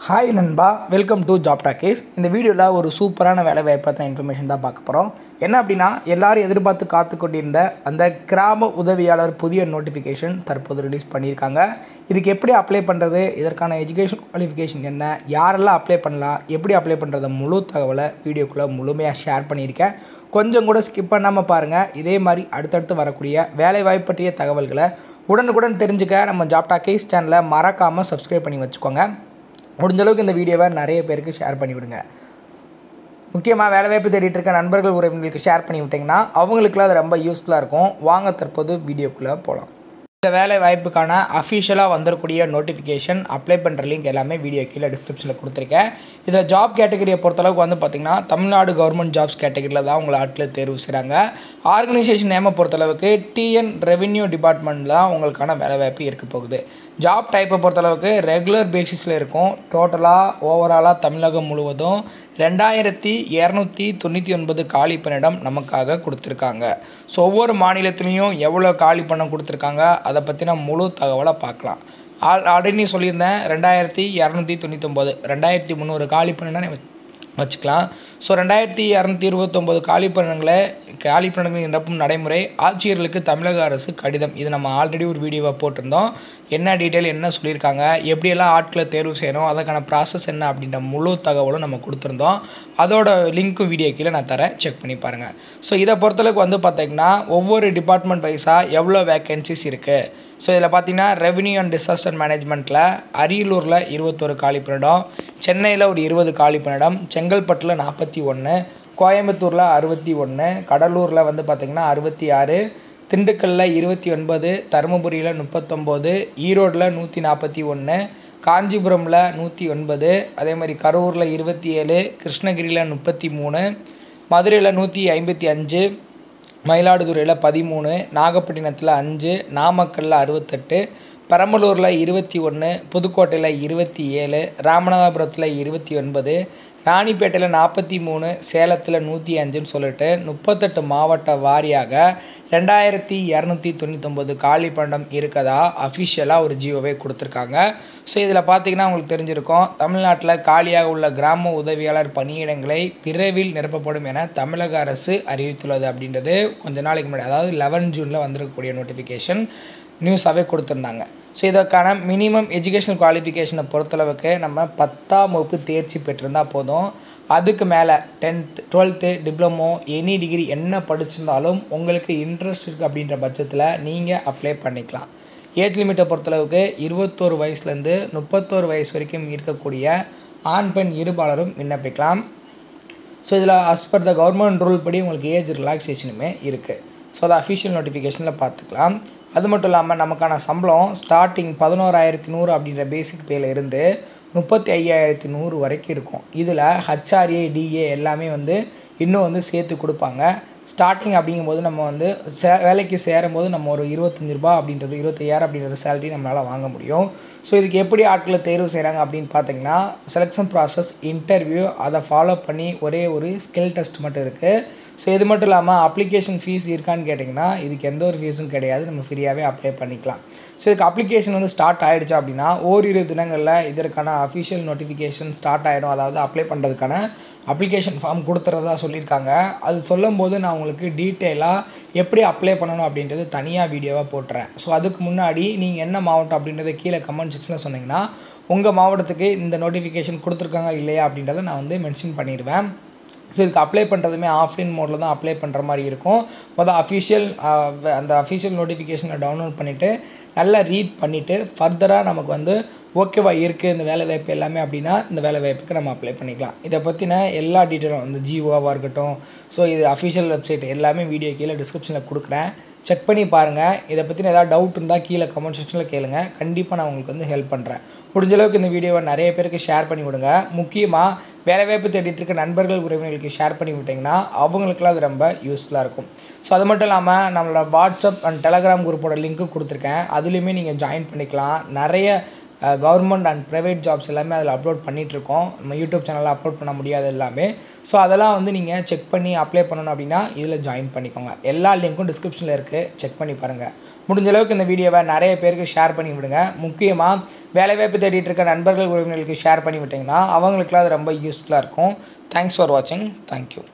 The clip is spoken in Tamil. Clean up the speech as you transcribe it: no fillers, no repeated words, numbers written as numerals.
ஹாய் நண்பா, வெல்கம் டு ஜாப் டாக்கீஸ். இந்த வீடியோவில் ஒரு சூப்பரான வேலை வாய்ப்பான இன்ஃபர்மேஷன் தான் பார்க்க போகிறோம். என்ன அப்படின்னா, எல்லாரும் எதிர்பார்த்து காத்து கொண்டிருந்த அந்த கிராம உதவியாளர் புதிய நோட்டிஃபிகேஷன் தற்போது ரிலீஸ் பண்ணியிருக்காங்க. இதுக்கு எப்படி அப்ளை பண்ணுறது, இதற்கான எஜுகேஷன் குவாலிஃபிகேஷன் என்ன, யாரெல்லாம் அப்ளை பண்ணலாம், எப்படி அப்ளை பண்ணுறத முழு தகவலை வீடியோக்குள்ளே முழுமையாக ஷேர் பண்ணியிருக்கேன். கொஞ்சம் கூட ஸ்கிப் பண்ணாமல் பாருங்கள். இதே மாதிரி அடுத்தடுத்து வரக்கூடிய வேலைவாய்ப்பு பற்றிய தகவல்களை உடனுக்குடன் தெரிஞ்சுக்க நம்ம ஜாப் டாக்கீஸ் சேனலை மறக்காமல் சப்ஸ்கிரைப் பண்ணி வச்சுக்கோங்க. முடிஞ்ச அளவுக்கு இந்த வீடியோவை நிறைய பேருக்கு ஷேர் பண்ணிவிடுங்க. முக்கியமாக வேலைவாய்ப்பு தேடிட்டு இருக்க நண்பர்கள் உறவினர்களுக்கு ஷேர் பண்ணி விட்டிங்கன்னா அவங்களுக்குலாம் அது ரொம்ப யூஸ்ஃபுல்லாக இருக்கும். வாங்க தற்போது வீடியோக்குள்ளே போகலாம். இந்த வேலை வாய்ப்புக்கான அஃபிஷியலாக வந்துடக்கூடிய நோட்டிஃபிகேஷன் அப்ளை பண்ணுற லிங்க் எல்லாமே வீடியோ கீழே டிஸ்கிரிப்ஷனில் கொடுத்துருக்கேன். இதில் ஜாப் கேட்டகரியை பொறுத்தளவுக்கு வந்து பார்த்திங்கன்னா தமிழ்நாடு கவர்மெண்ட் ஜாப்ஸ் கேட்டகரியில் தான் உங்களை ஆட்களை தேர்வு செய்கிறாங்க. ஆர்கனைசேஷன் நேமை பொறுத்தளவுக்கு டிஎன் ரெவென்யூ டிபார்ட்மெண்ட் தான் உங்களுக்கான வேலைவாய்ப்பு இருக்க போகுது. ஜாப் டைப்பை பொறுத்தளவுக்கு ரெகுலர் பேசிஸில் இருக்கும். டோட்டலாக ஓவராலாக தமிழகம் முழுவதும் 2299 காலி பணியிடம் நமக்காக கொடுத்துருக்காங்க. ஸோ ஒவ்வொரு மாநிலத்துலேயும் எவ்வளோ காலி பணம் கொடுத்துருக்காங்க அதை பற்றின முழு தகவலை பார்க்கலாம். ஆல்ரெடி சொல்லியிருந்தேன் 2299 2300 காலி பணியிடம் வச்சுக்கலாம். ஸோ 2229 காலி பணியிடங்களை நிரப்பும் நடைமுறை ஆட்சியர்களுக்கு தமிழக அரசு கடிதம். இது நம்ம ஆல்ரெடி ஒரு வீடியோவை போட்டிருந்தோம். என்ன டீட்டெயில், என்ன சொல்லியிருக்காங்க, எப்படியெல்லாம் ஆட்களை தேர்வு செய்யணும், அதுக்கான ப்ராசஸ் என்ன அப்படின்ற முழு தகவலும் நம்ம கொடுத்துருந்தோம். அதோட லிங்க்கும் வீடியோ கீழே நான் தரேன், செக் பண்ணி பாருங்கள். ஸோ இதை பொறுத்தளவுக்கு வந்து பார்த்திங்கன்னா ஒவ்வொரு டிபார்ட்மெண்ட் வைஸாக எவ்வளோ வேக்கன்சிஸ் இருக்குது. ஸோ இதில் பார்த்திங்கன்னா ரெவென்யூ அண்ட் டிசாஸ்டர் மேனேஜ்மெண்ட்டில் அரியலூரில் 21 காலி பணியிடம், சென்னையில் ஒரு 20 காலி பணியிடம், செங்கல்பட்டில் 41, கோயம்புத்தூரில் 61, கடலூரில் வந்து பார்த்திங்கன்னா 66, திண்டுக்கல்லில் 29, தருமபுரியில் 39, ஈரோடில் 141, காஞ்சிபுரமில் 109, அதே மாதிரி கரூரில் 27, கிருஷ்ணகிரியில் 33, மதுரையில் 155, மயிலாடுதுறையில் 13, நாகப்பட்டினத்தில் 5, நாமக்கல்லில் 68, பெரம்பலூரில் 21, புதுக்கோட்டையில் 27, ராமநாதபுரத்தில் 29, ராணிப்பேட்டையில் 43, சேலத்தில் 105ன்னு சொல்லிட்டு 38 மாவட்ட வாரியாக 2299 காலி பணியிடம் இருக்கதா அஃபிஷியலாக ஒரு ஜியோவே கொடுத்துருக்காங்க. ஸோ இதில் பார்த்திங்கன்னா உங்களுக்கு தெரிஞ்சிருக்கும், தமிழ்நாட்டில் காலியாக உள்ள கிராம உதவியாளர் பணியிடங்களை விரைவில் நிரப்பப்படும் என தமிழக அரசு அறிவித்துள்ளது அப்படின்றது கொஞ்ச நாளைக்கு முன்னாடி, அதாவது 11 ஜூனில் வந்திருக்கக்கூடிய நோட்டிஃபிகேஷன் நியூஸாகவே கொடுத்துருந்தாங்க. ஸோ இதற்கான மினிமம் எஜுகேஷனல் குவாலிஃபிகேஷனை பொறுத்தளவுக்கு நம்ம 10ஆம் வகுப்பு தேர்ச்சி பெற்றிருந்தால் போதும். அதுக்கு மேலே 10th 12th diploma any degree என்ன படிச்சிருந்தாலும் உங்களுக்கு இன்ட்ரெஸ்ட் இருக்குது அப்படின்ற பட்சத்தில் நீங்கள் அப்ளை பண்ணிக்கலாம். ஏஜ் லிமிட்டை பொறுத்தளவுக்கு 21 வயசுலேருந்து 31 வயசு வரைக்கும் இருக்கக்கூடிய ஆண் பெண் இருபாலரும் விண்ணப்பிக்கலாம். ஸோ இதில் as per the government rule படி உங்களுக்கு ஏஜ் ரிலாக்ஸேஷனுமே இருக்குது. ஸோ அதை அஃபிஷியல் நோட்டிஃபிகேஷனில் பார்த்துக்கலாம். அது மட்டும் இல்லாமல் நமக்கான சம்பளம் ஸ்டார்டிங் 11,100 அப்படின்ற பேசிக் பேயில் இருந்து 35,100 வரைக்கும் இருக்கும். இதில் ஹச்ஆர்ஏ டிஏ எல்லாமே இன்னும் சேர்த்து கொடுப்பாங்க. ஸ்டார்டிங் அப்படிங்கும்போது நம்ம வேலைக்கு சேரும்போது நம்ம ஒரு 25 ரூபா அப்படின்றது 25,000 அப்படின்றது சேலரி நம்மளால் வாங்க முடியும். ஸோ இதுக்கு எப்படி ஆட்களை தேர்வு செய்கிறாங்க அப்படின்னு பார்த்தீங்கன்னா, செலெக்ஷன் ப்ராசஸ், இன்டர்வியூ, அதை ஃபாலோ பண்ணி ஒரே ஒரு ஸ்கில் டெஸ்ட் மட்டும் இருக்குது. ஸோ இது மட்டும் இல்லாமல் அப்ளிகேஷன் ஃபீஸ் இருக்கான்னு கேட்டிங்கன்னா இதுக்கு எந்த ஒரு ஃபீஸும் கிடையாது, நம்ம ஃப்ரீயாகவே அப்ளை பண்ணிக்கலாம். ஸோ இதுக்கு அப்ளிகேஷன் ஸ்டார்ட் ஆகிடுச்சு அப்படின்னா ஓரிரு தினங்களில் இதற்கான அஃபிஷியல் நோட்டிஃபிகேஷன் ஸ்டார்ட் ஆகிடும். அதாவது அப்ளை பண்ணுறதுக்கான அப்ளிகேஷன் ஃபார்ம் கொடுத்துறதா சொல்லியிருக்காங்க. அது சொல்லும்போது நான் உங்களுக்கு டீட்டெயிலாக எப்படி அப்ளை பண்ணணும் அப்படின்றது தனியாக வீடியோவாக போட்டுறேன். ஸோ அதுக்கு முன்னாடி நீங்கள் என்ன மாவட்டம் அப்படின்றத கீழே கமெண்ட் செக்ஷனில் சொன்னீங்கன்னா உங்கள் மாவட்டத்துக்கு இந்த நோட்டிஃபிகேஷன் கொடுத்துருக்காங்க இல்லையா அப்படின்றத நான் மென்ஷன் பண்ணிடுவேன். ஸோ இதுக்கு அப்ளை பண்ணுறதுமே ஆஃப்லைன் மோடில் தான் அப்ளை பண்ணுற மாதிரி இருக்கும். அந்த அஃபிஷியல் நோட்டிஃபிகேஷனை டவுன்லோட் பண்ணிவிட்டு நல்லா ரீட் பண்ணிவிட்டு ஃபர்தராக நமக்கு ஓகேவா இருக்குது இந்த வேலைவாய்ப்பு எல்லாமே அப்படின்னா இந்த வேலைவாய்ப்புக்கு நம்ம அப்ளை பண்ணிக்கலாம். இதை பற்றின எல்லா டீட்டெயிலும் இந்த ஜியோவாக இருக்கட்டும், ஸோ இது அஃபிஷியல் வெப்சைட் எல்லாமே வீடியோ கீழே டிஸ்கிரிப்ஷனில் கொடுக்குறேன், செக் பண்ணி பாருங்கள். இதை பற்றின ஏதாவது டவுட் இருந்தால் கீழே கமெண்ட் செக்ஷனில் கேளுங்க, கண்டிப்பாக நான் உங்களுக்கு ஹெல்ப் பண்ணுறேன். முடிஞ்சளவுக்கு இந்த வீடியோவை நிறைய பேருக்கு ஷேர் பண்ணி விடுங்க. முக்கியமாக வேலைவாய்ப்பு தேடிட்டு இருக்க நண்பர்கள் உறவினர்களுக்கு ஷேர் பண்ணி விட்டிங்கன்னா அவங்களுக்குலாம் அது ரொம்ப யூஸ்ஃபுல்லாக இருக்கும். ஸோ அது மட்டும் இல்லாமல் நம்மளோட வாட்ஸ்அப் அண்ட் டெலகிராம் குரூப்போட லிங்க்கு கொடுத்துருக்கேன், அதுலேயுமே நீங்கள் ஜாயின் பண்ணிக்கலாம். நிறைய கவர்மெண்ட் அண்ட் ப்ரைவேட் ஜாப்ஸ் எல்லாமே அதில் அப்லோட் பண்ணிகிட்ருக்கோம். நம்ம யூடியூப் சேனலில் அப்லோட் பண்ண முடியாது எல்லாமே. ஸோ அதெல்லாம் வந்து நீங்கள் செக் பண்ணி அப்ளை பண்ணணும் அப்படின்னா இதில் ஜாயின் பண்ணிக்கோங்க. எல்லா லிங்க்கும் டிஸ்கிரிப்ஷனில் இருக்குது, செக் பண்ணி பாருங்கள். முடிஞ்ச அளவுக்கு இந்த வீடியோவை நிறைய பேருக்கு ஷேர் பண்ணி விடுங்க. முக்கியமாக வேலைவாய்ப்பு தேடிட்டு இருக்க நண்பர்கள் உறவினர்களுக்கு ஷேர் பண்ணி விட்டிங்கன்னா அவங்களுக்குலாம் அது ரொம்ப யூஸ்ஃபுல்லாக இருக்கும். தேங்க்ஸ் ஃபார் வாட்சிங். தேங்க்யூ.